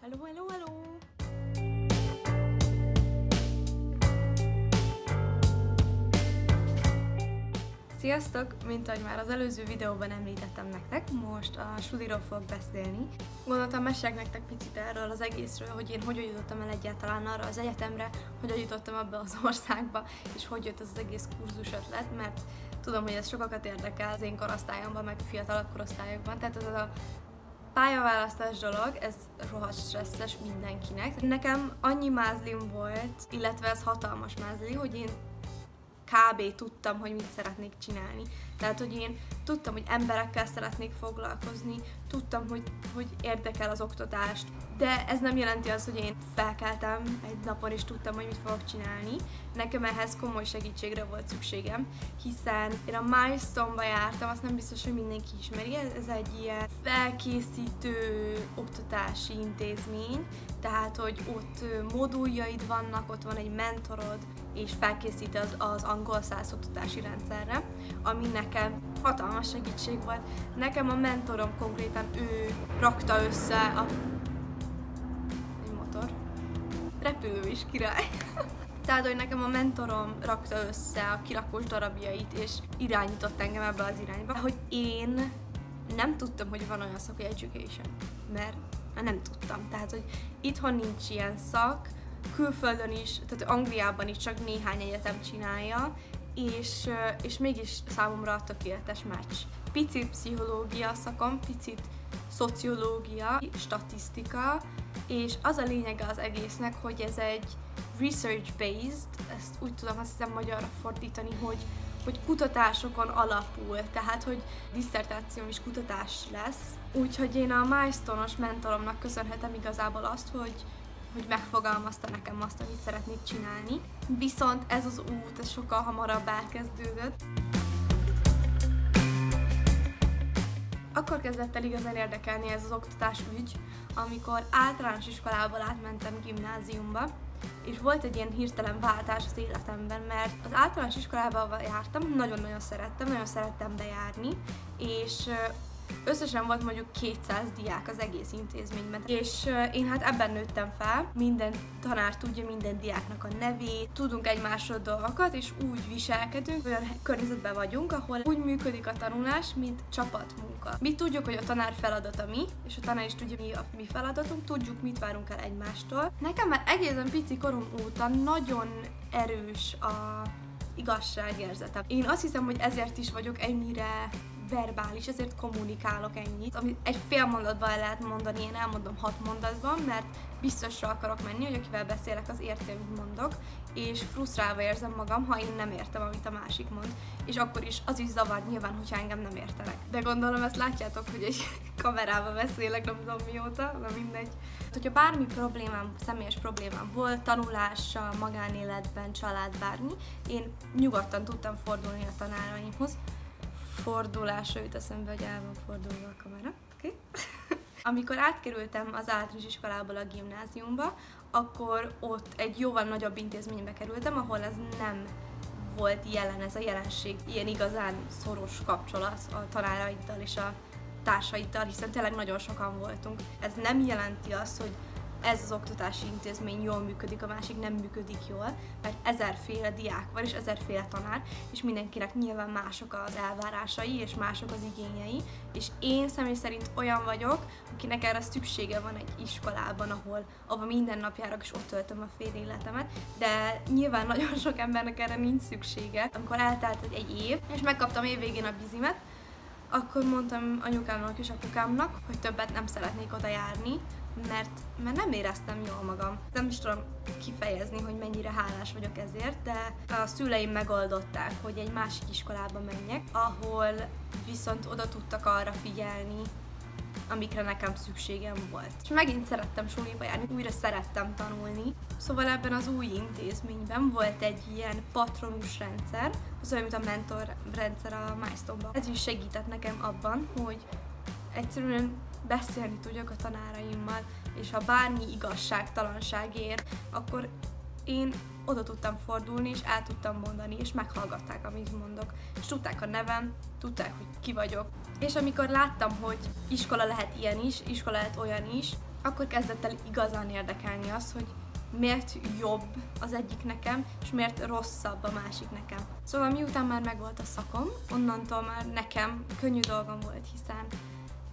Hello, hello, hello! Sziasztok! Mint ahogy már az előző videóban említettem nektek, most a suliról fogok beszélni. Gondoltam, mesélek nektek picit erről az egészről, hogy én hogyan jutottam el egyáltalán arra az egyetemre, hogyan jutottam abba az országba, és hogy jött ez az egész kurzus ötlet, mert tudom, hogy ez sokakat érdekel az én korosztályomban, meg a fiatalabb korosztályokban, tehát ez a pályaválasztás dolog, ez rohadt stresszes mindenkinek. Nekem annyi mázlim volt, illetve ez hatalmas mázli, hogy én kb. Tudtam, hogy mit szeretnék csinálni. Tehát, hogy én tudtam, hogy emberekkel szeretnék foglalkozni, tudtam, hogy érdekel az oktatást, de ez nem jelenti azt, hogy én felkeltem egy napon és tudtam, hogy mit fogok csinálni. Nekem ehhez komoly segítségre volt szükségem, hiszen én a Milestone-ba jártam, azt nem biztos, hogy mindenki ismeri, ez egy ilyen felkészítő oktatási intézmény, tehát, hogy ott moduljaid vannak, ott van egy mentorod, és felkészít az angol száz oktatási rendszerre, ami nekem hatalmas segítség volt. Nekem a mentorom konkrétan ő rakta össze egy motor. Repülő is király. Tehát, hogy nekem a mentorom rakta össze a kirakós darabjait, és irányított engem ebbe az irányba, hogy én nem tudtam, hogy van olyan szak, hogy education, mert nem tudtam. Tehát, hogy itthon nincs ilyen szak, külföldön is, tehát Angliában is csak néhány egyetem csinálja, és mégis számomra tökéletes meccs. Picit pszichológia szakom, picit szociológia, statisztika, és az a lényege az egésznek, hogy ez egy research-based, ezt úgy tudom azt hiszem magyarra fordítani, hogy kutatásokon alapul, tehát hogy disszertációm is kutatás lesz. Úgyhogy én a Milestone-os mentoromnak köszönhetem igazából azt, hogy megfogalmazta nekem azt, amit szeretnék csinálni. Viszont ez az út, ez sokkal hamarabb elkezdődött. Akkor kezdett el igazán érdekelni ez az oktatás ügy, amikor általános iskolából átmentem gimnáziumba, és volt egy ilyen hirtelen váltás az életemben, mert az általános iskolában jártam, nagyon-nagyon szerettem bejárni, és összesen volt mondjuk 200 diák az egész intézményben, és én hát ebben nőttem fel, minden tanár tudja minden diáknak a nevét, tudunk egymásról dolgokat, és úgy viselkedünk, olyan környezetben vagyunk, ahol úgy működik a tanulás, mint csapatmunka. Mi tudjuk, hogy a tanár feladata mi, és a tanár is tudja, mi a mi feladatunk, tudjuk, mit várunk el egymástól. Nekem már egészen pici korom óta nagyon erős a igazságérzetem. Én azt hiszem, hogy ezért is vagyok ennyire verbális, ezért kommunikálok ennyit. Amit egy fél mondatban el lehet mondani, én elmondom 6 mondatban, mert biztosra akarok menni, hogy akivel beszélek, az érti, amit mondok, és frusztrálva érzem magam, ha én nem értem, amit a másik mond. És akkor is az is zavar nyilván, hogyha engem nem értenek. De gondolom ezt látjátok, hogy egy kamerába beszélek, nem tudom mióta, na mindegy. Hogyha bármi problémám, személyes problémám volt, tanulással, magánéletben, család, bármi, én nyugodtan tudtam fordulni a tanáraimhoz. Fordulásra jut eszembe, hogy el van fordulva a kamera. Okay? Amikor átkerültem az általános iskolából a gimnáziumba, akkor ott egy jóval nagyobb intézménybe kerültem, ahol ez nem volt jelen, ez a jelenség, ilyen igazán szoros kapcsolat a tanáraiddal és a társaiddal, hiszen tényleg nagyon sokan voltunk. Ez nem jelenti azt, hogy ez az oktatási intézmény jól működik, a másik nem működik jól, mert ezerféle diák van, és ezerféle tanár, és mindenkinek nyilván mások az elvárásai, és mások az igényei, és én személy szerint olyan vagyok, akinek erre szüksége van egy iskolában, ahol minden nap járok, és ott töltöm a fél életemet, de nyilván nagyon sok embernek erre nincs szüksége. Amikor eltelt egy év, és megkaptam évvégén a bizimet, akkor mondtam anyukámnak és apukámnak, hogy többet nem szeretnék oda járni, mert nem éreztem jól magam. Nem is tudom kifejezni, hogy mennyire hálás vagyok ezért, de a szüleim megoldották, hogy egy másik iskolába menjek, ahol viszont oda tudtak arra figyelni, amikre nekem szükségem volt. És megint szerettem suliba járni, újra szerettem tanulni. Szóval ebben az új intézményben volt egy ilyen patronus rendszer, az olyan, mint a mentor rendszer a Milestone-ban. Ez is segített nekem abban, hogy egyszerűen beszélni tudjak a tanáraimmal, és ha bármi igazságtalanság ér, akkor én oda tudtam fordulni, és el tudtam mondani, és meghallgatták, amit mondok. És tudták a nevem, tudták, hogy ki vagyok. És amikor láttam, hogy iskola lehet ilyen is, iskola lehet olyan is, akkor kezdett el igazán érdekelni az, hogy miért jobb az egyik nekem, és miért rosszabb a másik nekem. Szóval miután már megvolt a szakom, onnantól már nekem könnyű dolgom volt, hiszen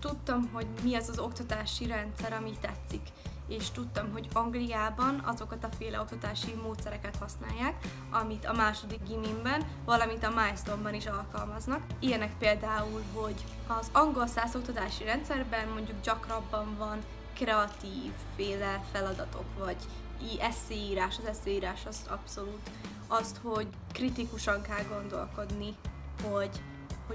tudtam, hogy mi az az oktatási rendszer, ami tetszik, és tudtam, hogy Angliában azokat a féle oktatási módszereket használják, amit a második gimimben, valamint a Milestone-ban is alkalmaznak. Ilyenek például, hogy az angol száz oktatási rendszerben mondjuk gyakrabban van kreatív féle feladatok, vagy eszéírás. Az eszéírás az abszolút azt, hogy kritikusan kell gondolkodni, hogy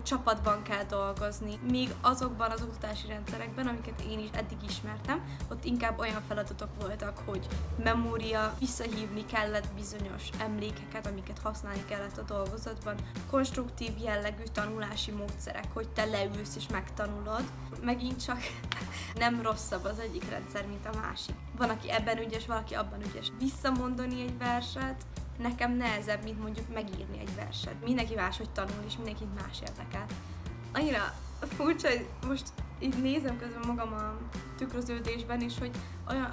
csapatban kell dolgozni. Míg azokban az oktatási rendszerekben, amiket én is eddig ismertem, ott inkább olyan feladatok voltak, hogy memória, visszahívni kellett bizonyos emlékeket, amiket használni kellett a dolgozatban, konstruktív jellegű tanulási módszerek, hogy te leülsz és megtanulod. Megint csak nem rosszabb az egyik rendszer, mint a másik. Van, aki ebben ügyes, valaki abban ügyes. Visszamondani egy verset nekem nehezebb, mint mondjuk megírni egy verset. Mindenki máshogy tanul, és mindenkit más érdekel. Annyira furcsa, hogy most így nézem közben magam a tükröződésben is, hogy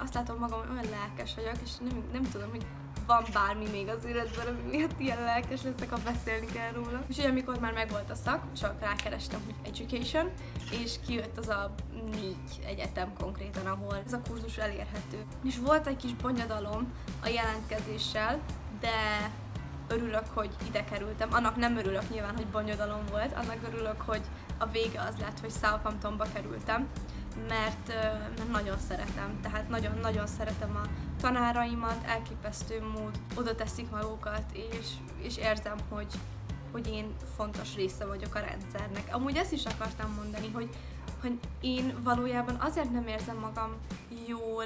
azt látom magam, hogy olyan lelkes vagyok, és nem tudom, hogy van bármi még az életben, ami miatt ilyen lelkes leszek, ha beszélni kell róla. Úgyhogy amikor már megvolt a szak, csak rákerestem, hogy education, és kijött az a 4 egyetem konkrétan, ahol ez a kurzus elérhető. És volt egy kis bonyodalom a jelentkezéssel, de örülök, hogy ide kerültem. Annak nem örülök nyilván, hogy bonyodalom volt, annak örülök, hogy a vége az lett, hogy Southamptonba kerültem, mert nagyon szeretem, tehát nagyon-nagyon szeretem a tanáraimat, elképesztő mód oda teszik magukat, és érzem, hogy én fontos része vagyok a rendszernek. Amúgy ezt is akartam mondani, hogy én valójában azért nem érzem magam jól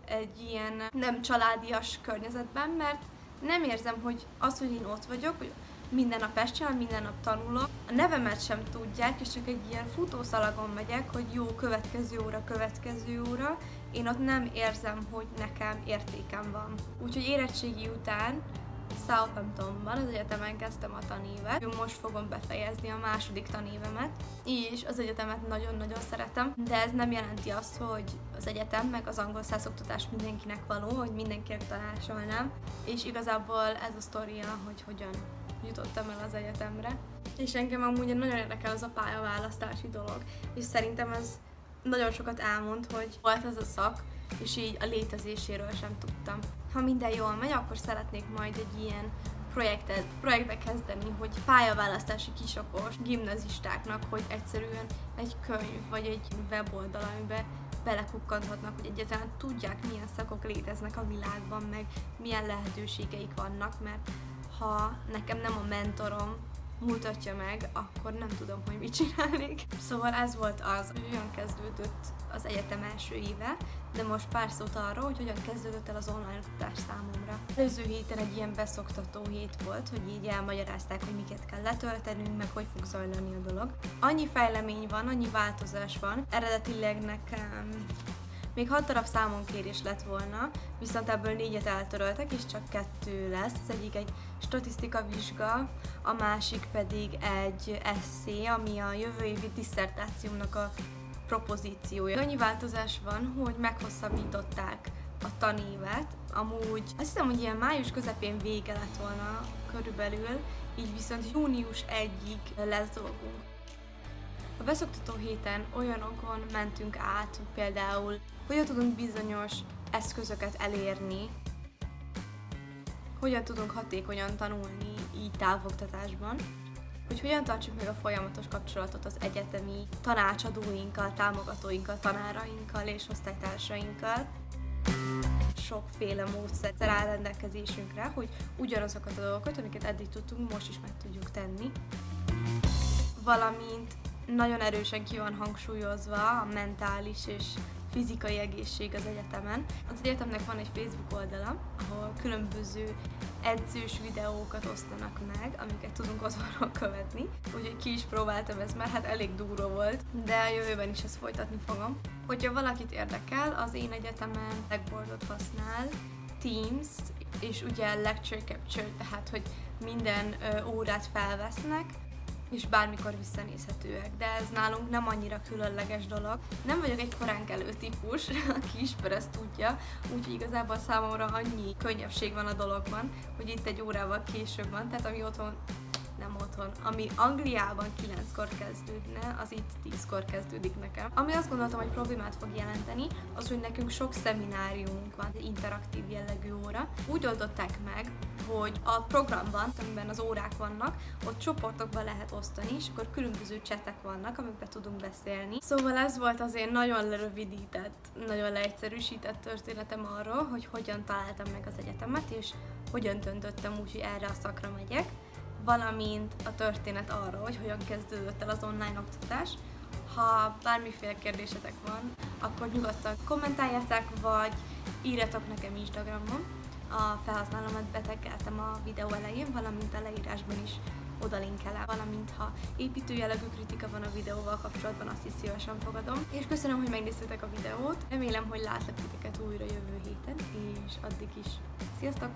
egy ilyen nem családias környezetben, mert nem érzem, hogy az, hogy én ott vagyok, hogy minden nap ezt csinálom, minden nap tanulok. A nevemet sem tudják, és csak egy ilyen futószalagon megyek, hogy jó, következő óra. Én ott nem érzem, hogy nekem értékem van. Úgyhogy érettségi után Southamptonban, az egyetemen kezdtem a tanévet. Most fogom befejezni a második tanévemet, és az egyetemet nagyon-nagyon szeretem, de ez nem jelenti azt, hogy az egyetem meg az angol száz oktatás mindenkinek való, hogy mindenkinek tanácsolnám, és igazából ez a sztoria, hogy hogyan jutottam el az egyetemre. És engem amúgy nagyon érdekel az a pályaválasztási dolog, és szerintem ez nagyon sokat elmond, hogy volt ez a szak, és így a létezéséről sem tudtam. Ha minden jól megy, akkor szeretnék majd egy ilyen projektbe kezdeni, hogy pályaválasztási kisokos gimnazistáknak, hogy egyszerűen egy könyv vagy egy weboldal, amiben belekukkanthatnak, hogy egyáltalán tudják, milyen szakok léteznek a világban, meg milyen lehetőségeik vannak, mert ha nekem nem a mentorom mutatja meg, akkor nem tudom, hogy mit csinálnék. Szóval ez volt az, hogy hogyan kezdődött az egyetem első éve, de most pár szót arról, hogy hogyan kezdődött el az online oktatás számomra. Előző héten egy ilyen beszoktató hét volt, hogy így elmagyarázták, hogy miket kell letöltenünk, meg hogy fog zajlani a dolog. Annyi fejlemény van, annyi változás van, eredetileg nekem még 6 darab számonkérés lett volna, viszont ebből 4-et eltöröltek, és csak 2 lesz. Az egyik egy statisztika vizsga, a másik pedig egy esszé, ami a jövő évi disszertációmnak a propozíciója. Annyi változás van, hogy meghosszabbították a tanévet. Amúgy azt hiszem, hogy ilyen május közepén vége lett volna körülbelül, így viszont június 1-ig lesz dolgunk. A beszoktató héten olyanokon mentünk át, hogy például hogyan tudunk bizonyos eszközöket elérni, hogyan tudunk hatékonyan tanulni így távoktatásban, hogy hogyan tartsuk meg a folyamatos kapcsolatot az egyetemi tanácsadóinkkal, támogatóinkkal, tanárainkkal és osztálytársainkkal. Sokféle módszer áll rendelkezésünkre, hogy ugyanazokat a dolgokat, amiket eddig tudtunk, most is meg tudjuk tenni. Valamint nagyon erősen ki van hangsúlyozva a mentális és fizikai egészség az egyetemen. Az egyetemnek van egy Facebook oldala, ahol különböző edzős videókat osztanak meg, amiket tudunk otthonról követni. Úgyhogy ki is próbáltam ezt, mert hát elég durva volt, de a jövőben is ezt folytatni fogom. Hogyha valakit érdekel, az én egyetemen Blackboardot használ, Teams-t, és ugye Lecture Capture, tehát hogy minden órát felvesznek, és bármikor visszanézhetőek, de ez nálunk nem annyira különleges dolog. Nem vagyok egy koránkelő típus, aki ismer, ezt tudja, úgyhogy igazából számomra annyi könnyebbség van a dologban, hogy itt egy órával később van, tehát ami Angliában 9-kor kezdődne, az itt 10-kor kezdődik nekem. Ami azt gondoltam, hogy problémát fog jelenteni, az, hogy nekünk sok szemináriumunk van, egy interaktív jellegű óra. Úgy oldották meg, hogy a programban, amiben az órák vannak, ott csoportokban lehet osztani, és akkor különböző csetek vannak, amikben tudunk beszélni. Szóval ez volt az én nagyon lerövidített, nagyon leegyszerűsített történetem arról, hogy hogyan találtam meg az egyetemet, és hogyan döntöttem úgy, hogy erre a szakra megyek, valamint a történet arról, hogy hogyan kezdődött el az online oktatás. Ha bármiféle kérdésetek van, akkor nyugodtan kommentáljátok, vagy írjatok nekem Instagramon. A felhasználómat beteggeltem a videó elején, valamint a leírásban is odalinkelem, valamint ha építő jellegű kritika van a videóval kapcsolatban, azt is szívesen fogadom. És köszönöm, hogy megnéztétek a videót. Remélem, hogy látlak titeket újra jövő héten, és addig is. Sziasztok!